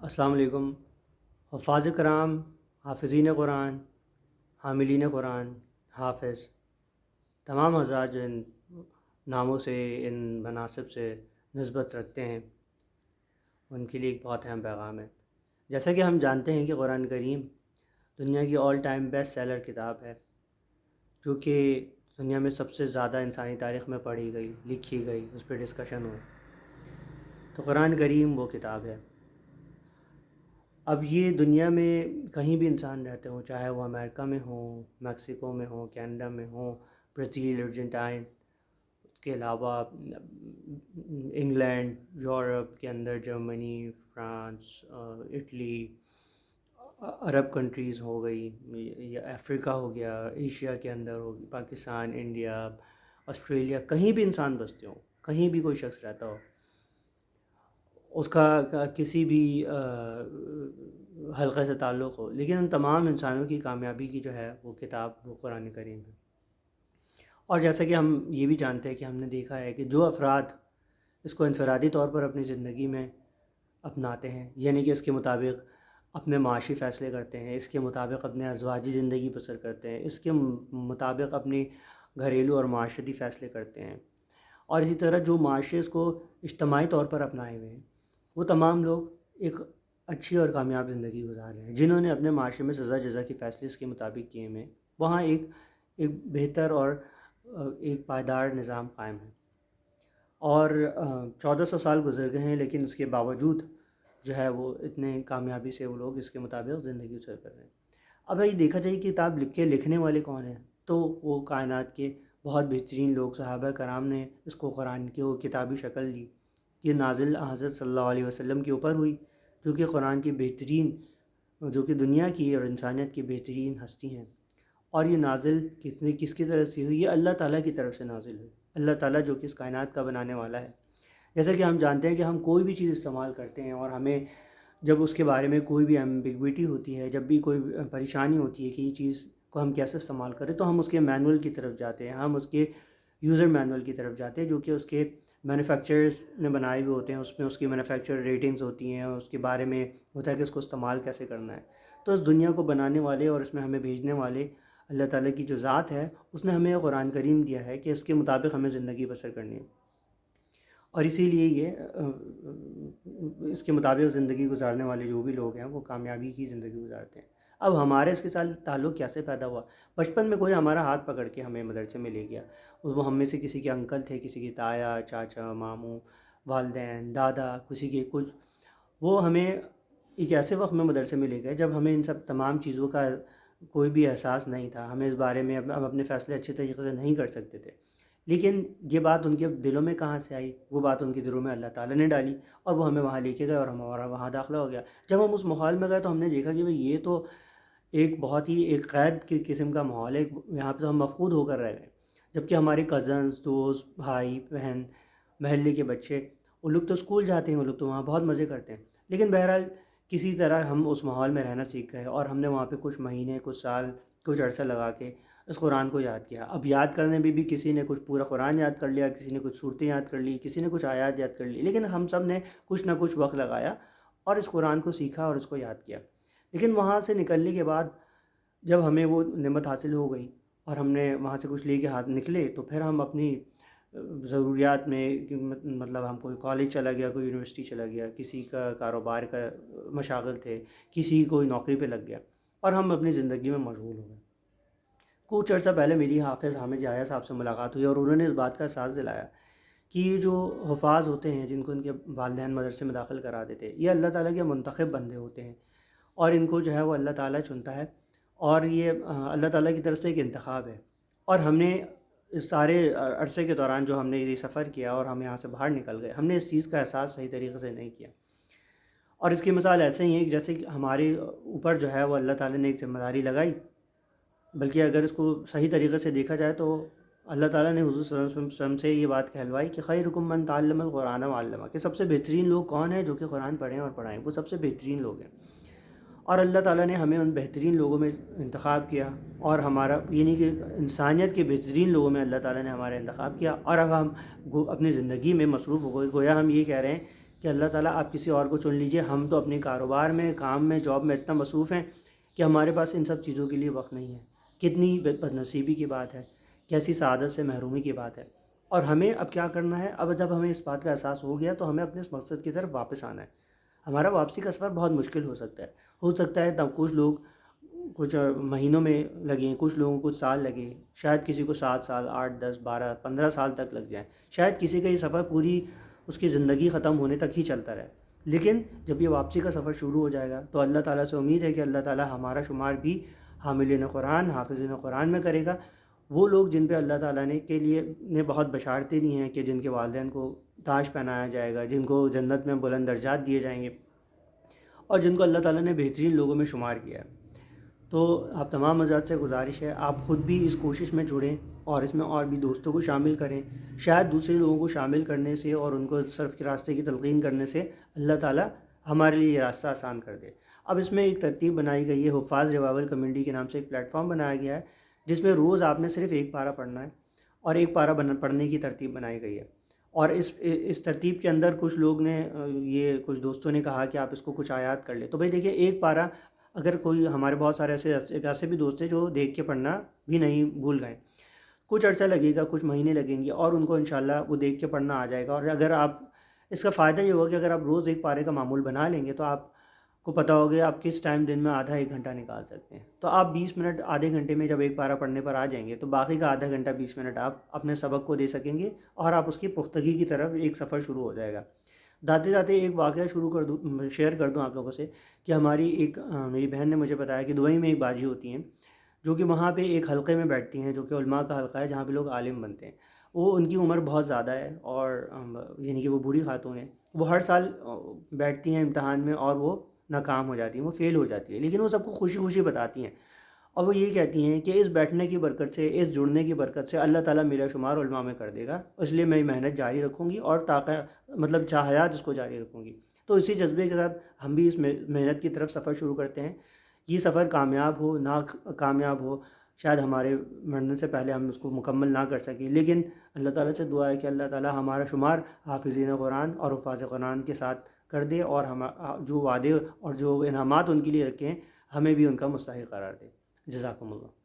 السلام علیکم۔ حفاظ کرام، حافظین قرآن، حاملین قرآن، حافظ، تمام حضرات جو ان ناموں سے، ان مناصب سے نسبت رکھتے ہیں، ان کے لیے ایک بہت اہم پیغام ہے۔ جیسا کہ ہم جانتے ہیں کہ قرآن کریم دنیا کی آل ٹائم بیسٹ سیلر کتاب ہے، جو کہ دنیا میں سب سے زیادہ انسانی تاریخ میں پڑھی گئی، لکھی گئی، اس پہ ڈسکشن ہو، تو قرآن کریم وہ کتاب ہے۔ اب یہ دنیا میں کہیں بھی انسان رہتے ہوں، چاہے وہ امریکہ میں ہوں، میکسیکو میں ہوں، کینیڈا میں ہوں، برازیل، ارجنٹائن، اس کے علاوہ انگلینڈ، یورپ کے اندر جرمنی، فرانس، اٹلی، عرب کنٹریز ہو گئی، یا افریقہ ہو گیا، ایشیا کے اندر ہو گئی، پاکستان، انڈیا، آسٹریلیا، کہیں بھی انسان بستے ہوں، کہیں بھی کوئی شخص رہتا ہو، اس کا کسی بھی حلقے سے تعلق ہو، لیکن ان تمام انسانوں کی کامیابی کی جو ہے وہ کتاب وہ قرآن کریم ہے۔ اور جیسا کہ ہم یہ بھی جانتے ہیں کہ ہم نے دیکھا ہے کہ جو افراد اس کو انفرادی طور پر اپنی زندگی میں اپناتے ہیں، یعنی کہ اس کے مطابق اپنے معاشی فیصلے کرتے ہیں، اس کے مطابق اپنے ازواجی زندگی بسر کرتے ہیں، اس کے مطابق اپنی گھریلو اور معاشرتی فیصلے کرتے ہیں، اور اسی طرح جو معاشرے اس کو اجتماعی طور پر اپنائے ہوئے ہیں، وہ تمام لوگ ایک اچھی اور کامیاب زندگی گزار رہے ہیں۔ جنہوں نے اپنے معاشرے میں سزا جزا کے فیصلے اس کے مطابق کیے ہیں، وہاں ایک بہتر اور ایک پائیدار نظام قائم ہے۔ اور 1400 سال گزر گئے ہیں، لیکن اس کے باوجود جو ہے وہ اتنے کامیابی سے وہ لوگ اس کے مطابق زندگی بسر کر رہے ہیں۔ اب یہ دیکھا جائے کہ کتاب لکھنے والے کون ہیں، تو وہ کائنات کے بہت بہترین لوگ، صحابہ کرام نے اس کو قرآن کی وہ کتابی شکل دی۔ یہ نازل حضرت صلی اللہ علیہ وسلم کے اوپر ہوئی، جو کہ قرآن کی بہترین، جو کہ دنیا کی اور انسانیت کی بہترین ہستی ہیں۔ اور یہ نازل کس کی طرف سے ہوئی؟ یہ اللہ تعالیٰ کی طرف سے نازل ہوئی، اللہ تعالیٰ جو کہ اس کائنات کا بنانے والا ہے۔ جیسا کہ ہم جانتے ہیں کہ ہم کوئی بھی چیز استعمال کرتے ہیں، اور ہمیں جب اس کے بارے میں کوئی بھی ایمبیگویٹی ہوتی ہے، جب بھی کوئی پریشانی ہوتی ہے کہ یہ چیز کو ہم کیسے استعمال کریں، تو ہم اس کے مینول کی طرف جاتے ہیں، ہم اس کے یوزر مینول کی طرف جاتے ہیں، جو کہ اس کے مینوفیکچررز نے بنائے ہوئے ہوتے ہیں۔ اس میں اس کی مینوفیکچر ریٹنگز ہوتی ہیں، اس کے بارے میں ہوتا ہے کہ اس کو استعمال کیسے کرنا ہے۔ تو اس دنیا کو بنانے والے اور اس میں ہمیں بھیجنے والے اللہ تعالیٰ کی جو ذات ہے، اس نے ہمیں قرآن کریم دیا ہے کہ اس کے مطابق ہمیں زندگی بسر کرنی ہے، اور اسی لیے اس کے مطابق زندگی گزارنے والے جو بھی لوگ ہیں وہ کامیابی کی زندگی گزارتے ہیں۔ اب ہمارے اس کے ساتھ تعلق کیسے پیدا ہوا؟ بچپن میں کوئی ہمارا ہاتھ پکڑ کے ہمیں مدرسے میں لے گیا، وہ ہم میں سے کسی کے انکل تھے، کسی کی تایا، چاچا، ماموں، والدین، دادا، کسی کے کچھ، وہ ہمیں ایک ایسے وقت میں مدرسے میں لے گئے جب ہمیں ان سب تمام چیزوں کا کوئی بھی احساس نہیں تھا، ہمیں اس بارے میں ہم اپنے فیصلے اچھے طریقے سے نہیں کر سکتے تھے۔ لیکن یہ بات ان کے دلوں میں کہاں سے آئی؟ وہ بات ان کے دلوں میں اللہ تعالیٰ نے ڈالی، اور وہ ہمیں وہاں لے کے گئے، اور ہمارا وہاں داخلہ ہو گیا۔ جب ہم اس ماحول میں گئے تو ہم نے دیکھا کہ یہ تو ایک بہت ہی ایک قید کی قسم کا ماحول ہے، یہاں پہ تو ہم مفقود ہو کر رہ گئے، جبکہ ہمارے کزنز، دوست، بھائی بہن، محلے کے بچے، وہ لوگ تو اسکول جاتے ہیں، وہ لوگ تو وہاں بہت مزے کرتے ہیں۔ لیکن بہرحال کسی طرح ہم اس ماحول میں رہنا سیکھ گئے، اور ہم نے وہاں پہ کچھ مہینے، کچھ سال، کچھ عرصہ لگا کے اس قرآن کو یاد کیا۔ اب یاد کرنے میں بھی کسی نے کچھ پورا قرآن یاد کر لیا، کسی نے کچھ صورتیں یاد کر لی، کسی نے کچھ آیات یاد کر لی، لیکن ہم سب نے کچھ نہ کچھ وقت لگایا اور اس قرآن کو سیکھا اور اس کو یاد کیا۔ لیکن وہاں سے نکلنے کے بعد جب ہمیں وہ نعمت حاصل ہو گئی اور ہم نے وہاں سے کچھ لے کے ہاتھ نکلے، تو پھر ہم اپنی ضروریات میں، مطلب ہم کوئی کالج چلا گیا، کوئی یونیورسٹی چلا گیا، کسی کا کاروبار کا مشاغل تھے، کسی کوئی نوکری پہ لگ گیا، اور ہم اپنی زندگی میں مشغول ہو گئے۔ کچھ عرصہ پہلے میری حافظ حامد یحییٰ صاحب سے ملاقات ہوئی، اور انہوں نے اس بات کا احساس دلایا کہ یہ جو حفاظ ہوتے ہیں، جن کو ان کے والدین مدرسے میں داخل کرا دیتے ہیں، یہ اللہ تعالیٰ کے منتخب بندے ہوتے ہیں، اور ان کو جو ہے وہ اللہ تعالیٰ چنتا ہے، اور یہ اللہ تعالیٰ کی طرف سے ایک انتخاب ہے۔ اور ہم نے اس سارے عرصے کے دوران جو ہم نے یہ سفر کیا اور ہم یہاں سے باہر نکل گئے، ہم نے اس چیز کا احساس صحیح طریقے سے نہیں کیا۔ اور اس کی مثال ایسے ہی ہے کہ جیسے کہ ہمارے اوپر جو ہے وہ اللہ تعالیٰ نے ایک ذمہ داری لگائی، بلکہ اگر اس کو صحیح طریقے سے دیکھا جائے تو اللہ تعالیٰ نے حضور صلی اللہ علیہ وسلم سے یہ بات کہلوائی کہ خیرکم من تعلم القرآن وعلمہ، کہ سب سے بہترین لوگ کون ہیں؟ جو کہ قرآن پڑھیں اور پڑھائیں، وہ سب سے بہترین لوگ ہیں۔ اور اللہ تعالیٰ نے ہمیں ان بہترین لوگوں میں انتخاب کیا، اور ہمارا یعنی کہ انسانیت کے بہترین لوگوں میں اللہ تعالیٰ نے ہمارا انتخاب کیا، اور اب ہم اپنی زندگی میں مصروف ہو گئے، گویا ہم یہ کہہ رہے ہیں کہ اللہ تعالیٰ آپ کسی اور کو چن لیجئے، ہم تو اپنے کاروبار میں، کام میں، جاب میں اتنا مصروف ہیں کہ ہمارے پاس ان سب چیزوں کے لیے وقت نہیں ہے۔ کتنی بد نصیبی کی بات ہے، کیسی سعادت سے محرومی کی بات ہے۔ اور ہمیں اب کیا کرنا ہے؟ اب جب ہمیں اس بات کا احساس ہو گیا تو ہمیں اپنے اس مقصد کی طرف واپس آنا ہے۔ ہمارا واپسی کا سفر بہت مشکل ہو سکتا ہے تب کچھ لوگ کچھ مہینوں میں لگیں، کچھ لوگوں کو کچھ سال لگیں، شاید کسی کو 7 سال، 8 10 12 15 سال تک لگ جائیں، شاید کسی کا یہ سفر پوری اس کی زندگی ختم ہونے تک ہی چلتا رہے۔ لیکن جب یہ واپسی کا سفر شروع ہو جائے گا تو اللہ تعالیٰ سے امید ہے کہ اللہ تعالیٰ ہمارا شمار بھی حاملین قرآن، حافظین قرآن میں کرے گا۔ وہ لوگ جن پہ اللہ تعالیٰ نے بہت بشارتیں دی ہیں کہ جن کے والدین کو تاج پہنایا جائے گا، جن کو جنت میں بلند درجات دیے جائیں گے، اور جن کو اللہ تعالیٰ نے بہترین لوگوں میں شمار کیا ہے۔ تو آپ تمام حضرات سے گزارش ہے، آپ خود بھی اس کوشش میں جڑیں اور اس میں اور بھی دوستوں کو شامل کریں۔ شاید دوسرے لوگوں کو شامل کرنے سے اور ان کو صرف کے راستے کی تلقین کرنے سے اللہ تعالیٰ ہمارے لیے یہ راستہ آسان کر دے۔ اب اس میں ایک ترتیب بنائی گئی ہے، حفاظ ریوائول کمیونٹی کے نام سے ایک پلیٹ فارم بنایا گیا ہے، جس میں روز آپ نے صرف ایک پارہ پڑھنا ہے، اور ایک پارہ پڑھنے کی ترتیب بنائی گئی ہے۔ اور اس ترتیب کے اندر کچھ لوگ نے کچھ دوستوں نے کہا کہ آپ اس کو کچھ آیات کر لیں۔ تو بھائی دیکھیے، ایک پارہ اگر کوئی، ہمارے بہت سارے ایسے بھی دوست ہیں جو دیکھ کے پڑھنا بھی نہیں بھول گئے، کچھ عرصہ لگے گا، کچھ مہینے لگیں گے، اور ان کو انشاءاللہ وہ دیکھ کے پڑھنا آ جائے گا۔ اور اگر آپ، اس کا فائدہ یہ ہوگا کہ اگر آپ روز ایک پارے کا معمول بنا لیں گے تو آپ کو پتہ ہوگا آپ کس ٹائم دن میں آدھا 1 گھنٹہ نکال سکتے ہیں۔ تو آپ 20 منٹ آدھے گھنٹے میں جب ایک پارہ پڑھنے پر آ جائیں گے تو باقی کا آدھا گھنٹہ 20 منٹ آپ اپنے سبق کو دے سکیں گے، اور آپ اس کی پختگی کی طرف ایک سفر شروع ہو جائے گا۔ جاتے جاتے ایک واقعہ شیئر کر دوں آپ لوگوں سے کہ میری بہن نے مجھے بتایا کہ دبئی میں ایک باجی ہوتی ہیں جو کہ وہاں پہ ایک حلقے میں بیٹھتی ہیں، جو کہ علماء کا حلقہ ہے جہاں پہ لوگ عالم بنتے ہیں۔ ان کی عمر بہت زیادہ ہے، اور یعنی کہ وہ بوڑھی خاتون ہیں۔ وہ ہر سال بیٹھتی ہیں امتحان میں اور وہ ناکام ہو جاتی ہیں، وہ فیل ہو جاتی ہیں، لیکن وہ سب کو خوشی خوشی بتاتی ہیں، اور وہ یہ کہتی ہیں کہ اس بیٹھنے کی برکت سے، اس جڑنے کی برکت سے اللہ تعالیٰ میرا شمار علماء میں کر دے گا، اس لیے میں محنت جاری رکھوں گی، اور حیات اس کو جاری رکھوں گی۔ تو اسی جذبے کے ساتھ ہم بھی اس محنت کی طرف سفر شروع کرتے ہیں۔ یہ سفر کامیاب ہو، کامیاب ہو، شاید ہمارے مرنے سے پہلے ہم اس کو مکمل نہ کر سکیں، لیکن اللہ تعالیٰ سے دعا ہے کہ اللہ تعالیٰ ہمارا شمار حافظین قرآن اور حفاظ قرآن کے ساتھ کر دے، اور جو وعدے اور جو انعامات ان کے لیے رکھے ہیں ہمیں بھی ان کا مستحق قرار دے۔ جزاکم اللہ۔